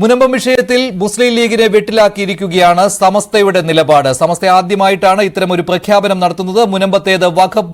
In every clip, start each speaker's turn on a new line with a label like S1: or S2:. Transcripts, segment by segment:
S1: മുനമ്പം വിഷയത്തിൽ മുസ്ലിം ലീഗിനെ വെട്ടിലാക്കിയിരിക്കുകയാണ് സമസ്തയുടെ നിലപാട്. സമസ്ത ആദ്യമായിട്ടാണ് ഇത്തരമൊരു പ്രഖ്യാപനം നടത്തുന്നത്. മുനമ്പത്തേത് വഖഫ്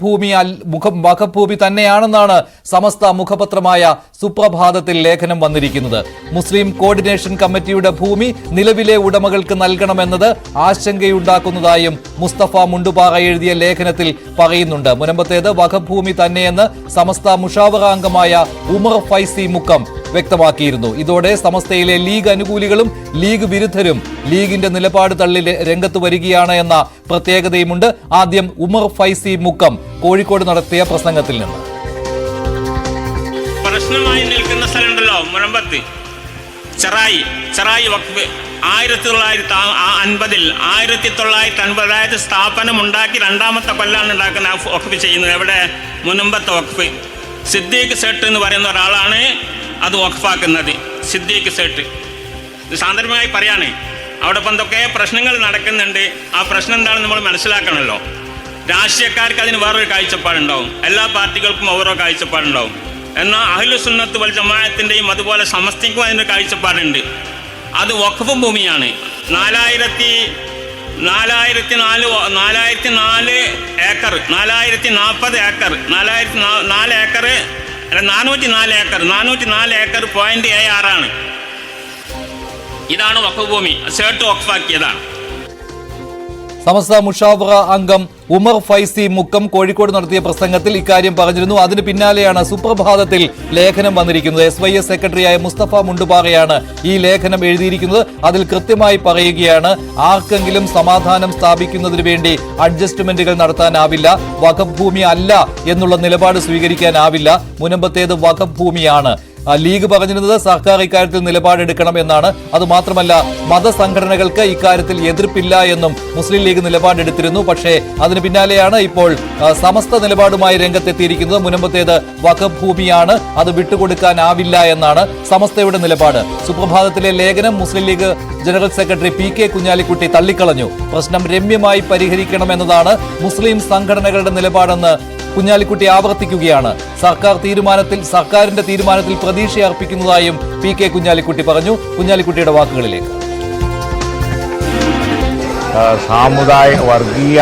S1: ഭൂമി തന്നെയാണെന്നാണ് സമസ്ത മുഖപത്രമായ സുപ്രഭാതത്തിൽ ലേഖനം വന്നിരിക്കുന്നത്. മുസ്ലിം കോർഡിനേഷൻ കമ്മിറ്റിയുടെ ഭൂമി നിലവിലെ ഉടമകൾക്ക് നൽകണമെന്നത് ആശങ്കയുണ്ടാക്കുന്നതായും മുസ്തഫ മുണ്ടുപാറ എഴുതിയ ലേഖനത്തിൽ പറയുന്നുണ്ട്. മുനമ്പത്തേത് വഖഫ് ഭൂമി തന്നെയെന്ന് സമസ്ത മുഷാവറ അംഗമായ ഉമർ ഫൈസി മുക്കം വ്യക്തമാക്കിയിരുന്നു. ഇതോടെ സമസ്തയിലെ ലീഗ് അനുകൂലികളും ലീഗ് വിരുദ്ധരും ലീഗിന്റെ നിലപാട് തള്ളി രംഗത്ത് വരികയാണ് എന്ന പ്രത്യേകതയുമുണ്ട്. ആദ്യം ഉമർ ഫൈസി മുക്കം കോഴിക്കോട് നടത്തിയ പ്രസംഗത്തിൽ നിന്ന്.
S2: പ്രശ്നമായി നിൽക്കുന്ന സ്ഥലമുണ്ടല്ലോ മുനമ്പത്ത് ചെറായി വഖഫ് 1950 അതായത് സ്ഥാപനം ഉണ്ടാക്കി രണ്ടാമത്തെ കൊല്ലാണ് ഉണ്ടാക്കുന്ന വഖഫ് ചെയ്യുന്നത്. എവിടെ? മുനമ്പത്തെ വഖഫ്. സിദ്ദീഖ് സേട്ട് എന്ന് പറയുന്ന ഒരാളാണ് അത് വഖഫാക്കുന്നത്. സിദ്ദീഖ് സേട്ട് ഇത് സാന്ദർഭികമായി പറയാണ്. അവിടെ ഇപ്പം എന്തൊക്കെ പ്രശ്നങ്ങൾ നടക്കുന്നുണ്ട്. ആ പ്രശ്നം എന്താണെന്ന് നമ്മൾ മനസ്സിലാക്കണമല്ലോ. രാഷ്ട്രീയക്കാർക്ക് അതിന് വേറൊരു കാഴ്ചപ്പാടുണ്ടാവും, എല്ലാ പാർട്ടികൾക്കും ഓരോ കാഴ്ചപ്പാടുണ്ടാവും. എന്നാൽ അഹ്ലു സുന്നത്ത് വൽ ജമാഅത്തിൻ്റെയും അതുപോലെ സമസ്തയ്ക്കും അതിൻ്റെ കാഴ്ചപ്പാടുണ്ട്. അത് വഖഫ് ഭൂമിയാണ്. 440 ഏക്കർ 404 ഏക്കർ 404 ഏക്കർ .76 ഇതാണ് വഖഫ് ഭൂമി. സേട്ട് വഖഫാക്കിയതാണ്.
S1: സമസ്ത മുഷാവറ അംഗം ഉമർ ഫൈസി മുക്കം കോഴിക്കോട് നടത്തിയ പ്രസംഗത്തിൽ ഇക്കാര്യം പറഞ്ഞിരുന്നു. അതിന് പിന്നാലെയാണ് സുപ്രഭാതത്തിൽ ലേഖനം വന്നിരിക്കുന്നത്. SYS സെക്രട്ടറിയായ മുസ്തഫ മുണ്ടുപാറയാണ് ഈ ലേഖനം എഴുതിയിരിക്കുന്നത്. അതിൽ കൃത്യമായി പറയുകയാണ്, ആർക്കെങ്കിലും സമാധാനം സ്ഥാപിക്കുന്നതിന് വേണ്ടി അഡ്ജസ്റ്റ്മെന്റുകൾ നടത്താനാവില്ല. വഖഫ് ഭൂമി അല്ല എന്നുള്ള നിലപാട് സ്വീകരിക്കാനാവില്ല. മുനമ്പത്തേത് വഖഫ് ഭൂമിയാണ്. ലീഗ് പറഞ്ഞിരുന്നത് സർക്കാർ ഇക്കാര്യത്തിൽ നിലപാടെടുക്കണം എന്നാണ്. അതുമാത്രമല്ല, മതസംഘടനകൾക്ക് ഇക്കാര്യത്തിൽ എതിർപ്പില്ല എന്നും മുസ്ലിം ലീഗ് നിലപാടെടുത്തിരുന്നു. പക്ഷേ അതിന് പിന്നാലെയാണ് ഇപ്പോൾ സമസ്ത നിലപാടുമായി രംഗത്തെത്തിയിരിക്കുന്നത്. മുനമ്പത്തേത് വഖഫ് ഭൂമിയാണ്, അത് വിട്ടുകൊടുക്കാനാവില്ല എന്നാണ് സമസ്തയുടെ നിലപാട്. സുപ്രഭാതത്തിലെ ലേഖനം Muslim League general secretary PK Kunhalikutty തള്ളിക്കളഞ്ഞു. പ്രശ്നം രമ്യമായി പരിഹരിക്കണമെന്നതാണ് മുസ്ലിം സംഘടനകളുടെ നിലപാടെന്ന് കുഞ്ഞാലിക്കുട്ടി ആവർത്തിക്കുകയാണ്. സർക്കാരിന്റെ തീരുമാനത്തിൽ പ്രതീക്ഷ അർപ്പിക്കുന്നതായും PK കുഞ്ഞാലിക്കുട്ടി പറഞ്ഞു. കുഞ്ഞാലിക്കുട്ടിയുടെ വാക്കുകളിലേക്ക്.
S3: സാമുദായിക വർഗീയ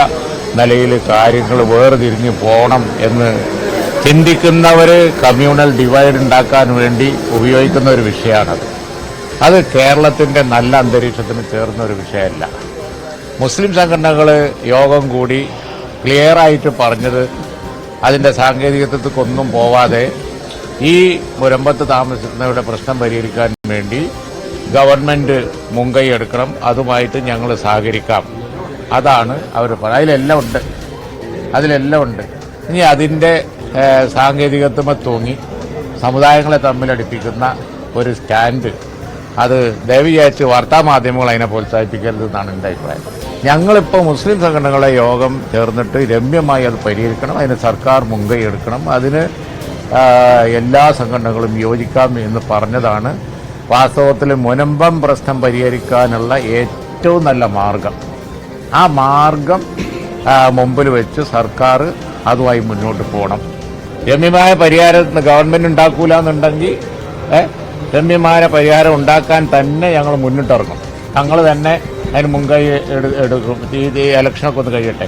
S3: നിലയിൽ കാര്യങ്ങൾ വേർതിരിഞ്ഞ് പോകണം എന്ന് ചിന്തിക്കുന്നവർ കമ്മ്യൂണൽ ഡിവൈഡ് ഉണ്ടാക്കാൻ വേണ്ടി ഉപയോഗിക്കുന്ന ഒരു വിഷയമാണത്. അത് കേരളത്തിൻ്റെ നല്ല അന്തരീക്ഷത്തിന് ചേർന്ന ഒരു വിഷയമല്ല. മുസ്ലിം സംഘടനകൾ യോഗം കൂടി ക്ലിയറായിട്ട് പറഞ്ഞത്, അതിൻ്റെ സാങ്കേതികത്വത്തിക്കൊന്നും പോവാതെ ഈ മുനമ്പത്ത് താമസിക്കുന്നവരുടെ പ്രശ്നം പരിഹരിക്കാൻ വേണ്ടി ഗവൺമെൻറ് മുൻകൈ എടുക്കണം, അതുമായിട്ട് ഞങ്ങൾ സഹകരിക്കാം. അതാണ് അവർ പറയുന്നത്. അതിലെല്ലാം ഉണ്ട്. ഇനി അതിൻ്റെ സാങ്കേതികത്വം തൂങ്ങി സമുദായങ്ങളെ തമ്മിലടിപ്പിക്കുന്ന ഒരു സ്റ്റാൻഡ്, അത് ദയവിചാരിച്ച് വാർത്താമാധ്യമങ്ങൾ അതിനെ പ്രോത്സാഹിപ്പിക്കരുതെന്നാണ് എൻ്റെ അഭിപ്രായം. ഞങ്ങളിപ്പോൾ മുസ്ലിം സംഘടനകളെ യോഗം ചേർന്നിട്ട് രമ്യമായി അത് പരിഹരിക്കണം, അതിന് സർക്കാർ മുൻകൈ എടുക്കണം, അതിന് എല്ലാ സംഘടനകളും യോജിക്കാം എന്ന് പറഞ്ഞതാണ് വാസ്തവത്തിൽ മുനമ്പം പ്രശ്നം പരിഹരിക്കാനുള്ള ഏറ്റവും നല്ല മാർഗം. ആ മാർഗം മുമ്പിൽ വെച്ച് സർക്കാർ അതുമായി മുന്നോട്ട് പോകണം. രമ്യമായ പരിഹാരം ഗവൺമെൻറ് ഉണ്ടാക്കൂല എന്നുണ്ടെങ്കിൽ രമ്യമായ പരിഹാരം ഉണ്ടാക്കാൻ തന്നെ ഞങ്ങൾ മുന്നിട്ടിറങ്ങും. ഞങ്ങൾ തന്നെ അതിന് മുൻകൈ എടുക്കും. ഈ ഇലക്ഷനൊക്കെ ഒന്ന് കഴിയട്ടെ,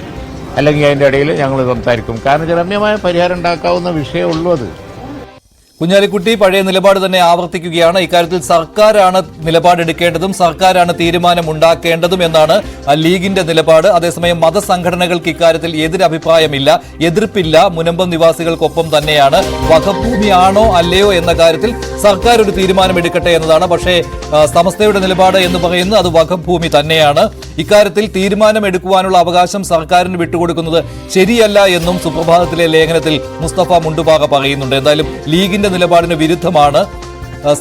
S3: അല്ലെങ്കിൽ അതിൻ്റെ ഇടയിൽ ഞങ്ങൾ സംസാരിക്കും. കാരണം രമ്യമായ പരിഹാരം ഉണ്ടാക്കാവുന്ന വിഷയമുള്ളൂ അത്.
S1: കുഞ്ഞാലിക്കുട്ടി പഴയ നിലപാട് തന്നെ ആവർത്തിക്കുകയാണ്. ഇക്കാര്യത്തിൽ സർക്കാരാണ് നിലപാടെടുക്കേണ്ടതും സർക്കാരാണ് തീരുമാനമുണ്ടാക്കേണ്ടതും എന്നാണ് ലീഗിന്റെ നിലപാട്. അതേസമയം മതസംഘടനകൾക്ക് ഇക്കാര്യത്തിൽ എതിരഭിപ്രായമില്ല, എതിർപ്പില്ല. മുനമ്പം നിവാസികൾക്കൊപ്പം തന്നെയാണ്. വഖഫ് ഭൂമിയാണോ അല്ലയോ എന്ന കാര്യത്തിൽ സർക്കാർ ഒരു തീരുമാനമെടുക്കട്ടെ എന്നതാണ്. പക്ഷേ സമസ്തയുടെ നിലപാട് എന്ന് പറയുന്നത് അത് വഖഫ് ഭൂമി തന്നെയാണ്. ഇക്കാര്യത്തിൽ തീരുമാനമെടുക്കുവാനുള്ള അവകാശം സർക്കാരിന് വിട്ടുകൊടുക്കുന്നത് ശരിയല്ല എന്നും സുപ്രഭാതത്തിലെ ലേഖനത്തിൽ മുസ്തഫ മുണ്ടുപാറ പറയുന്നുണ്ട്. എന്തായാലും ലീഗിന്റെ നിലപാടിന് വിരുദ്ധമാണ്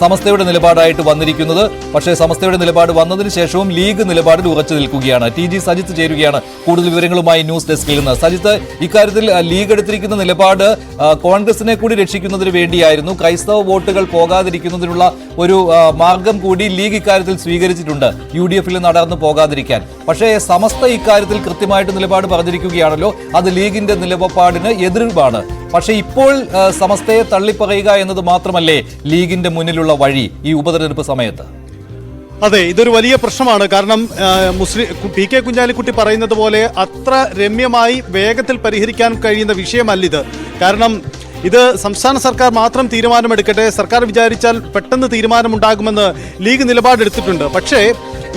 S1: സമസ്തയുടെ നിലപാടായിട്ട് വന്നിരിക്കുന്നത്. പക്ഷേ സമസ്തയുടെ നിലപാട് വന്നതിന് ശേഷവും ലീഗ് നിലപാടിൽ ഉറച്ചു നിൽക്കുകയാണ്. TG സജിത്ത് ചേരുകയാണ് കൂടുതൽ വിവരങ്ങളുമായി ന്യൂസ് ഡെസ്കിൽ നിന്ന്. സജിത്ത്, ഇക്കാര്യത്തിൽ ലീഗ് എടുത്തിരിക്കുന്ന നിലപാട് കോൺഗ്രസിനെ കൂടി രക്ഷിക്കുന്നതിന് വേണ്ടിയായിരുന്നു. ക്രൈസ്തവ വോട്ടുകൾ പോകാതിരിക്കുന്നതിനുള്ള ഒരു മാർഗം കൂടി ലീഗ് ഇക്കാര്യത്തിൽ സ്വീകരിച്ചിട്ടുണ്ട്, UDF-ൽ നടന്നു പോകാതിരിക്കാൻ. പക്ഷേ സമസ്ത ഇക്കാര്യത്തിൽ കൃത്യമായിട്ട് നിലപാട് പറഞ്ഞിരിക്കുകയാണല്ലോ. അത് ലീഗിന്റെ നിലപാടിന് എതിർപ്പാണ്. പക്ഷേ ഇപ്പോൾ സമസ്തയെ തള്ളിപ്പറയുക എന്നത് മാത്രമല്ലേ ലീഗിന്റെ മുന്നിലുള്ള വഴി ഈ ഉപതെരഞ്ഞെടുപ്പ് സമയത്ത്?
S4: അതെ, ഇതൊരു വലിയ പ്രശ്നമാണ്. കാരണം പി കെ കുഞ്ഞാലിക്കുട്ടി പറയുന്നത് പോലെ അത്ര രമ്യമായി വേഗത്തിൽ പരിഹരിക്കാൻ കഴിയുന്ന വിഷയമല്ലിത്. കാരണം ഇത് സംസ്ഥാന സർക്കാർ മാത്രം തീരുമാനമെടുക്കട്ടെ, സർക്കാർ വിചാരിച്ചാൽ പെട്ടെന്ന് തീരുമാനമുണ്ടാകുമെന്ന് ലീഗ് നിലപാടെടുത്തിട്ടുണ്ട്. പക്ഷേ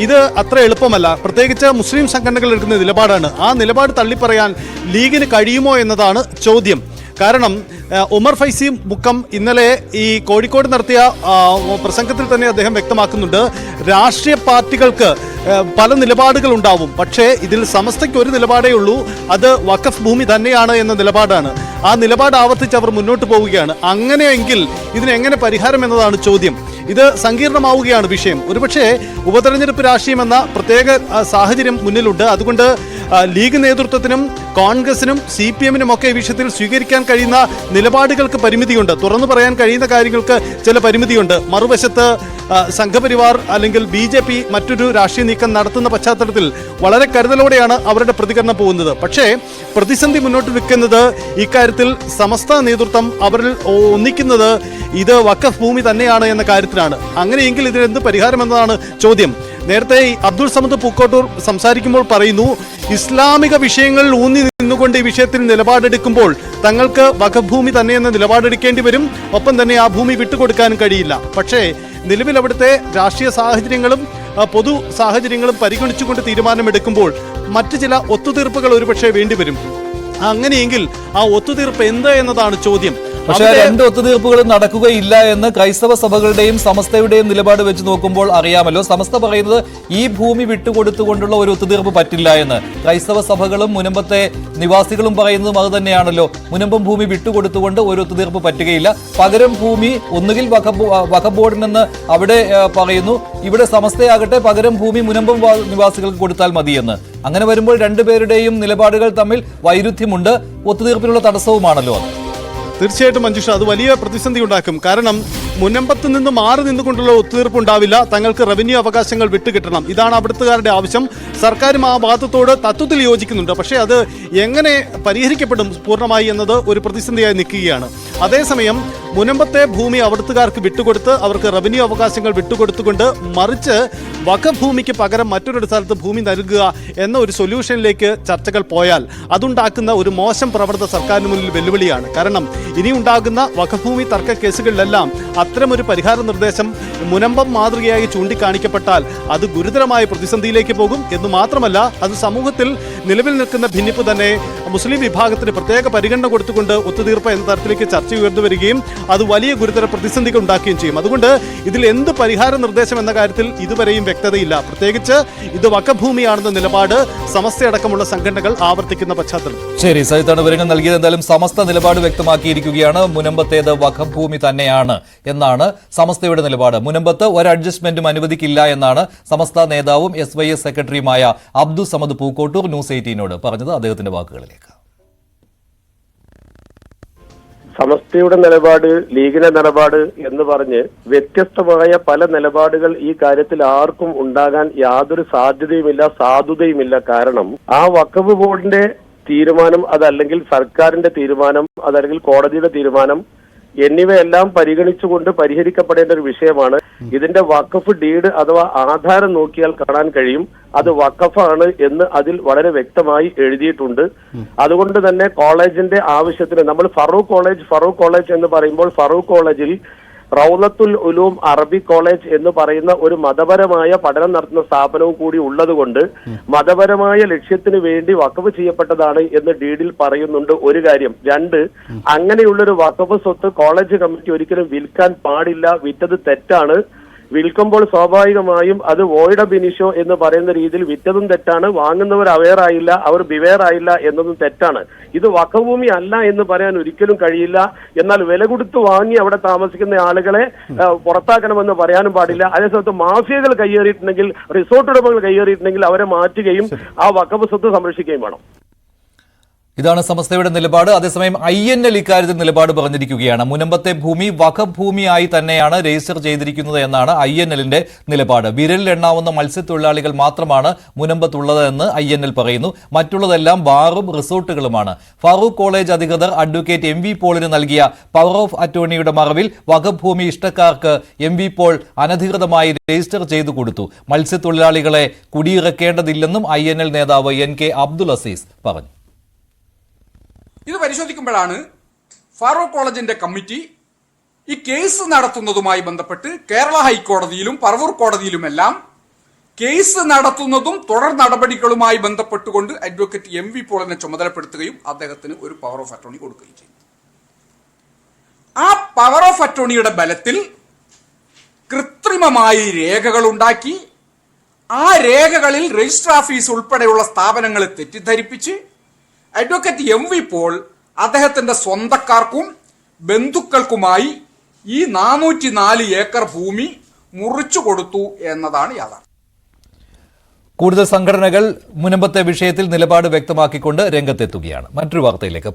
S4: ഇത് അത്ര എളുപ്പമല്ല. പ്രത്യേകിച്ച് മുസ്ലിം സംഘടനകൾ എടുക്കുന്ന നിലപാടാണ്. ആ നിലപാട് തള്ളിപ്പറയാൻ ലീഗിന് കഴിയുമോ എന്നതാണ് ചോദ്യം. കാരണം ഉമർ ഫൈസി മുക്കം ഇന്നലെ ഈ കോഴിക്കോട് നടത്തിയ പ്രസംഗത്തിൽ തന്നെ അദ്ദേഹം വ്യക്തമാക്കുന്നുണ്ട്, രാഷ്ട്രീയ പാർട്ടികൾക്ക് പല നിലപാടുകൾ ഉണ്ടാവും, പക്ഷേ ഇതിൽ സമസ്തയ്ക്ക് ഒരു നിലപാടേ ഉള്ളൂ, അത് വഖഫ് ഭൂമി തന്നെയാണ് എന്ന നിലപാടാണ്. ആ നിലപാട് ആവർത്തിച്ച് അവർ മുന്നോട്ട് പോവുകയാണ്. അങ്ങനെയെങ്കിൽ ഇതിനെങ്ങനെ പരിഹാരം എന്നതാണ് ചോദ്യം. ഇത് സങ്കീർണമാവുകയാണ് വിഷയം. ഒരുപക്ഷെ ഉപതെരഞ്ഞെടുപ്പ് രാഷ്ട്രീയം എന്ന പ്രത്യേക സാഹചര്യം മുന്നിലുണ്ട്. അതുകൊണ്ട് ലീഗ് നേതൃത്വത്തിനും കോൺഗ്രസിനും CPM-നും ഒക്കെ ഈ വിഷയത്തിൽ സ്വീകരിക്കാൻ കഴിയുന്ന നിലപാടുകൾക്ക് പരിമിതിയുണ്ട്. തുറന്നു പറയാൻ കഴിയുന്ന കാര്യങ്ങൾക്ക് ചില പരിമിതിയുണ്ട്. മറുവശത്ത് സംഘപരിവാർ അല്ലെങ്കിൽ BJP മറ്റൊരു രാഷ്ട്രീയ നീക്കം നടത്തുന്ന പശ്ചാത്തലത്തിൽ വളരെ കരുതലോടെയാണ് അവരുടെ പ്രതികരണം പോകുന്നത്. പക്ഷേ പ്രതിസന്ധി മുന്നോട്ട് വെക്കുന്നത് ഇക്കാര്യത്തിൽ സമസ്ത നേതൃത്വം അവരിൽ ഒന്നിക്കുന്നത് ഇത് വഖഫ് ഭൂമി തന്നെയാണ് എന്ന കാര്യത്തിലാണ്. അങ്ങനെയെങ്കിൽ ഇതിനെന്ത് പരിഹാരം എന്നതാണ് ചോദ്യം. നേരത്തെ അബ്ദുൾ സമദ് പൂക്കോട്ടൂർ സംസാരിക്കുമ്പോൾ പറയുന്നു, ഇസ്ലാമിക വിഷയങ്ങളിൽ ഊന്നി നിന്നുകൊണ്ട് ഈ വിഷയത്തിൽ നിലപാടെടുക്കുമ്പോൾ തങ്ങൾക്ക് വഖഫ് ഭൂമി തന്നെ എന്ന നിലപാടെടുക്കേണ്ടി വരും. ഒപ്പം തന്നെ ആ ഭൂമി വിട്ടുകൊടുക്കാനും കഴിയില്ല. പക്ഷേ നിലവിൽ അവിടുത്തെ രാഷ്ട്രീയ സാഹചര്യങ്ങളും പൊതു സാഹചര്യങ്ങളും പരിഗണിച്ചുകൊണ്ട് തീരുമാനമെടുക്കുമ്പോൾ മറ്റു ചില ഒത്തുതീർപ്പുകൾ ഒരുപക്ഷെ വേണ്ടിവരും. അങ്ങനെയെങ്കിൽ ആ ഒത്തുതീർപ്പ് എന്ത് എന്നതാണ് ചോദ്യം.
S1: പക്ഷേ രണ്ട് ഒത്തുതീർപ്പുകളും നടക്കുകയില്ല എന്ന് ക്രൈസ്തവ സഭകളുടെയും സമസ്തയുടെയും നിലപാട് വെച്ച് നോക്കുമ്പോൾ അറിയാമല്ലോ. സമസ്ത പറയുന്നത് ഈ ഭൂമി വിട്ടുകൊടുത്തുകൊണ്ടുള്ള ഒരു ഒത്തുതീർപ്പ് പറ്റില്ല എന്ന്. ക്രൈസ്തവ സഭകളും മുനമ്പത്തെ നിവാസികളും പറയുന്നതും അത് തന്നെയാണല്ലോ. മുനമ്പം ഭൂമി വിട്ടുകൊടുത്തുകൊണ്ട് ഒരു ഒത്തുതീർപ്പ് പറ്റുകയില്ല, പകരം ഭൂമി ഒന്നുകിൽ വഖഫ് ബോർഡിനെന്ന് അവിടെ പറയുന്നു, ഇവിടെ സമസ്തയാകട്ടെ പകരം ഭൂമി മുനമ്പം നിവാസികൾക്ക് കൊടുത്താൽ മതിയെന്ന്. അങ്ങനെ വരുമ്പോൾ രണ്ടുപേരുടെയും നിലപാടുകൾ തമ്മിൽ വൈരുദ്ധ്യമുണ്ട്, ഒത്തുതീർപ്പിനുള്ള തടസ്സവുമാണല്ലോ അത്.
S4: തീർച്ചയായിട്ടും മഞ്ജുഷ, അത് വലിയ പ്രതിസന്ധി ഉണ്ടാക്കും. കാരണം മുനമ്പത്ത് നിന്ന് മാറി നിന്നുകൊണ്ടുള്ള ഒത്തുതീർപ്പ് ഉണ്ടാവില്ല. തങ്ങൾക്ക് റവന്യൂ അവകാശങ്ങൾ വിട്ടുകിട്ടണം, ഇതാണ് അവിടുത്തുകാരുടെ ആവശ്യം. സർക്കാരും ആ വാദത്തോട് തത്വത്തിൽ യോജിക്കുന്നുണ്ട്. പക്ഷേ അത് എങ്ങനെ പരിഹരിക്കപ്പെടും പൂർണ്ണമായി എന്നത് ഒരു പ്രതിസന്ധിയായി നിൽക്കുകയാണ്. അതേസമയം മുനമ്പത്തെ ഭൂമി അവിടുത്തുകാർക്ക് വിട്ടുകൊടുത്ത് അവർക്ക് റവന്യൂ അവകാശങ്ങൾ വിട്ടുകൊടുത്തുകൊണ്ട് മറിച്ച് വഖഫ് ഭൂമിക്ക് പകരം മറ്റൊരു സ്ഥലത്ത് ഭൂമി നൽകുക എന്ന ഒരു സൊല്യൂഷനിലേക്ക് ചർച്ചകൾ പോയാൽ അതുണ്ടാക്കുന്ന ഒരു മോശം പ്രവണത സർക്കാരിന് മുന്നിൽ വെല്ലുവിളിയാണ്. കാരണം ഇനി ഉണ്ടാകുന്ന വഖഫ് ഭൂമി തർക്ക കേസുകളിലെല്ലാം അത്തരമൊരു പരിഹാര നിർദ്ദേശം മുനമ്പം മാതൃകയായി ചൂണ്ടിക്കാണിക്കപ്പെട്ടാൽ അത് ഗുരുതരമായ പ്രതിസന്ധിയിലേക്ക് പോകും എന്ന് മാത്രമല്ല, അത് സമൂഹത്തിൽ നിലവിൽ നിൽക്കുന്ന ഭിന്നിപ്പ് തന്നെ മുസ്ലിം വിഭാഗത്തിന് പ്രത്യേക പരിഗണന കൊടുത്തുകൊണ്ട് ഒത്തുതീർപ്പ് എന്ന തരത്തിലേക്ക് ചർച്ച ഉയർന്നു വരികയും അത് വലിയ ഗുരുതര പ്രതിസന്ധികൾ ഉണ്ടാക്കുകയും ചെയ്യും. അതുകൊണ്ട് ഇതിൽ എന്ത് പരിഹാര നിർദ്ദേശം എന്ന കാര്യത്തിൽ ഇതുവരെയും വ്യക്തതയില്ല. പ്രത്യേകിച്ച് ഇത് വഖഫ് ഭൂമിയാണെന്ന നിലപാട് സമസ്തയടക്കമുള്ള സംഘടനകൾ ആവർത്തിക്കുന്ന പശ്ചാത്തലം.
S1: ശരി, സജിത്താണ് വിവരങ്ങൾ നൽകിയത്. എന്തായാലും സമസ്ത നിലപാട് വ്യക്തമാക്കിയിരിക്കുകയാണ്. മുനമ്പത്തേത് വഖഫ് ഭൂമി തന്നെയാണ് എന്നാണ് സമസ്തയുടെ നിലപാട്. മുനമ്പത്ത് ഒരു അഡ്ജസ്റ്റ്മെന്റും അനുവദിക്കില്ല എന്നാണ് സമസ്ത നേതാവും SYS സെക്രട്ടറിയുമായ അബ്ദുൾ സമദ് പൂക്കോട്ടൂർ ന്യൂസ് 18നോട് പറഞ്ഞത്. അദ്ദേഹത്തിന്റെ വാക്കുകളിലേക്ക്.
S5: സമസ്തയുടെ നിലപാട്, ലീഗിന്റെ നിലപാട് എന്ന് പറഞ്ഞ് വ്യത്യസ്തമായ പല നിലപാടുകൾ ഈ കാര്യത്തിൽ ആർക്കും ഉണ്ടാകാൻ യാതൊരു സാധ്യതയുമില്ല, സാധുതയുമില്ല. കാരണം ആ വഖഫ് ബോർഡിന്റെ തീരുമാനം, അതല്ലെങ്കിൽ സർക്കാരിന്റെ തീരുമാനം, അതല്ലെങ്കിൽ കോടതിയുടെ തീരുമാനം എന്നിവയെല്ലാം പരിഗണിച്ചുകൊണ്ട് പരിഹരിക്കപ്പെടേണ്ട ഒരു വിഷയമാണ്. ഇതിന്റെ വഖഫ് ഡീഡ് അഥവാ ആധാരം നോക്കിയാൽ കാണാൻ കഴിയും അത് വഖഫാണ് എന്ന് അതിൽ വളരെ വ്യക്തമായി എഴുതിയിട്ടുണ്ട്. അതുകൊണ്ട് തന്നെ കോളേജിന്റെ ആവശ്യത്തിന് നമ്മൾ ഫറൂഖ് കോളേജ് എന്ന് പറയുമ്പോൾ ഫറൂഖ് കോളേജിൽ റൗലത്തുൽ ഉലൂം അറബി കോളേജ് എന്ന് പറയുന്ന ഒരു മതപരമായ പഠനം നടത്തുന്ന സ്ഥാപനവും കൂടി ഉള്ളതുകൊണ്ട് മതപരമായ ലക്ഷ്യത്തിന് വേണ്ടി വഖഫ് ചെയ്യപ്പെട്ടതാണ് എന്ന് ഡീഡിൽ പറയുന്നുണ്ട്. ഒരു കാര്യം. രണ്ട്, അങ്ങനെയുള്ളൊരു വഖഫ് സ്വത്ത് കോളേജ് കമ്മിറ്റി ഒരിക്കലും വിൽക്കാൻ പാടില്ല, വിറ്റത് തെറ്റാണ്. വിൽക്കുമ്പോൾ സ്വാഭാവികമായും അത് വോയിഡ ബിനിഷോ എന്ന് പറയുന്ന രീതിയിൽ വിറ്റതും തെറ്റാണ്, വാങ്ങുന്നവർ അവെയർ ആയില്ല, അവർ ബിവെയർ ആയില്ല എന്നതും തെറ്റാണ്. ഇത് വഖഫ് ഭൂമി അല്ല എന്ന് പറയാൻ ഒരിക്കലും കഴിയില്ല. എന്നാൽ വില കൊടുത്ത് വാങ്ങി അവിടെ താമസിക്കുന്ന ആളുകളെ പുറത്താക്കണമെന്ന് പറയാനും പാടില്ല. അതേസമയത്ത് മാഫിയകൾ കയ്യേറിയിട്ടുണ്ടെങ്കിൽ, റിസോർട്ട് ഉടമകൾ കയ്യേറിയിട്ടുണ്ടെങ്കിൽ അവരെ മാറ്റുകയും ആ വഖഫ് സ്വത്ത് സംരക്ഷിക്കുകയും വേണം.
S1: ഇതാണ് സമസ്തയുടെ നിലപാട്. അതേസമയം INL ഇക്കാര്യത്തിൽ നിലപാട് പറഞ്ഞിരിക്കുകയാണ്. മുനമ്പത്തെ ഭൂമി വഖഫ് ഭൂമിയായി തന്നെയാണ് രജിസ്റ്റർ ചെയ്തിരിക്കുന്നത് എന്നാണ് INLന്റെ നിലപാട്. വിരലിലെണ്ണാവുന്ന മത്സ്യത്തൊഴിലാളികൾ മാത്രമാണ് മുനമ്പത്തുള്ളത് എന്ന് INL പറയുന്നു. മറ്റുള്ളതെല്ലാം ബാറും റിസോർട്ടുകളുമാണ്. ഫാറൂഖ് കോളേജ് അധികൃതർ അഡ്വക്കേറ്റ് MV പോളിന് നൽകിയ പവർ ഓഫ് അറ്റോർണിയുടെ മറവിൽ വഖഫ് ഭൂമി ഇഷ്ടക്കാർക്ക് MV പോൾ അനധികൃതമായി രജിസ്റ്റർ ചെയ്തു കൊടുത്തു. മത്സ്യത്തൊഴിലാളികളെ കുടിയിറക്കേണ്ടതില്ലെന്നും INL നേതാവ് NK അബ്ദുൽ അസീസ് പറഞ്ഞു.
S6: ഇത് പരിശോധിക്കുമ്പോഴാണ് ഫാറൂഖ് കോളേജിന്റെ കമ്മിറ്റി ഈ കേസ് നടത്തുന്നതുമായി ബന്ധപ്പെട്ട് കേരള ഹൈക്കോടതിയിലും പറവൂർ കോടതിയിലുമെല്ലാം കേസ് നടത്തുന്നതും തുടർ നടപടികളുമായി ബന്ധപ്പെട്ടുകൊണ്ട് അഡ്വക്കേറ്റ് MV പോളിനെ ചുമതലപ്പെടുത്തുകയും അദ്ദേഹത്തിന് ഒരു പവർ ഓഫ് അറ്റോർണി കൊടുക്കുകയും ചെയ്തു. ആ പവർ ഓഫ് അറ്റോർണിയുടെ ബലത്തിൽ കൃത്രിമമായി രേഖകൾ ഉണ്ടാക്കി ആ രേഖകളിൽ രജിസ്റ്റർ ഓഫീസ് ഉൾപ്പെടെയുള്ള സ്ഥാപനങ്ങളെ തെറ്റിദ്ധരിപ്പിച്ച് അഡ്വക്കേറ്റ് MV പോൾ അദ്ദേഹത്തിന്റെ സ്വന്തക്കാർക്കും ബന്ധുക്കൾക്കുമായി ഈ 404 ഏക്കർ ഭൂമി മുറിച്ചു കൊടുത്തു എന്നതാണ് യാഥാർത്ഥ്യം.
S1: കൂടുതൽ സംഘടനകൾ മുനമ്പത്തെ വിഷയത്തിൽ നിലപാട് വ്യക്തമാക്കിക്കൊണ്ട് രംഗത്തെത്തുകയാണ്. മറ്റൊരു വാർത്തയിലേക്ക്